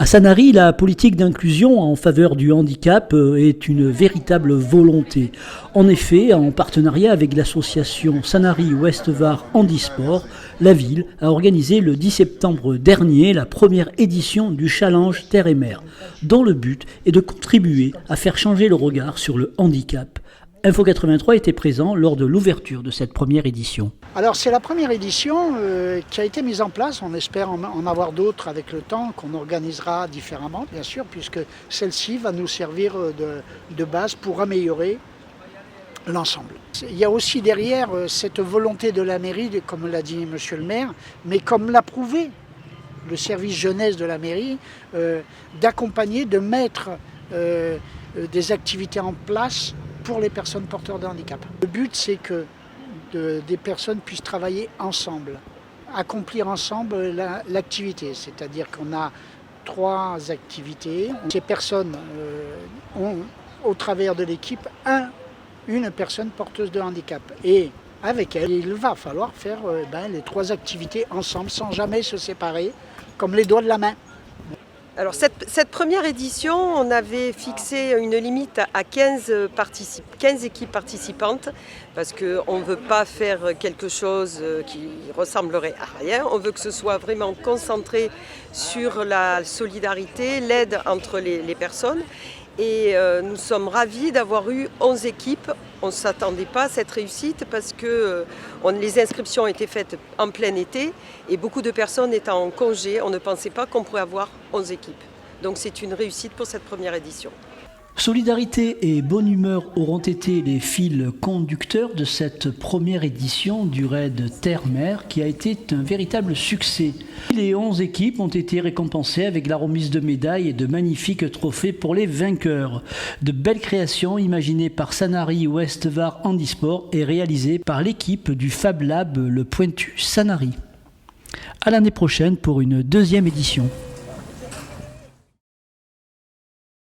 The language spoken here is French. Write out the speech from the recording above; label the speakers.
Speaker 1: À Sanary, la politique d'inclusion en faveur du handicap est une véritable volonté. En effet, en partenariat avec l'association Sanary Ouest Var Handisport, la ville a organisé le 10 septembre dernier la première édition du Challenge Terre et Mer, dont le but est de contribuer à faire changer le regard sur le handicap. Info 83 était présent lors de l'ouverture de cette première édition.
Speaker 2: Alors c'est la première édition qui a été mise en place, on espère en avoir d'autres avec le temps, qu'on organisera différemment bien sûr, puisque celle-ci va nous servir de base pour améliorer l'ensemble. Il y a aussi derrière cette volonté de la mairie, comme l'a dit monsieur le maire, mais comme l'a prouvé le service jeunesse de la mairie, d'accompagner, de mettre des activités en place pour les personnes porteurs de handicap. Le but, c'est que des personnes puissent travailler ensemble, accomplir ensemble l'activité. C'est-à-dire qu'on a 3 activités. Ces personnes ont, au travers de l'équipe, une personne porteuse de handicap. Et avec elle, il va falloir faire les 3 activités ensemble, sans jamais se séparer, comme les doigts de la main.
Speaker 3: Alors cette première édition, on avait fixé une limite à 15 équipes participantes parce qu'on ne veut pas faire quelque chose qui ressemblerait à rien. On veut que ce soit vraiment concentré sur la solidarité, l'aide entre les personnes. Et nous sommes ravis d'avoir eu 11 équipes. On ne s'attendait pas à cette réussite parce que les inscriptions étaient faites en plein été et beaucoup de personnes étant en congé. On ne pensait pas qu'on pourrait avoir 11 équipes. Donc c'est une réussite pour cette première édition.
Speaker 1: Solidarité et bonne humeur auront été les fils conducteurs de cette première édition du raid Terre-Mer qui a été un véritable succès. Les 11 équipes ont été récompensées avec la remise de médailles et de magnifiques trophées pour les vainqueurs. De belles créations imaginées par Sanary Ouest Var Handisport et réalisées par l'équipe du Fab Lab Le Pointu Sanary. À l'année prochaine pour une 2e édition.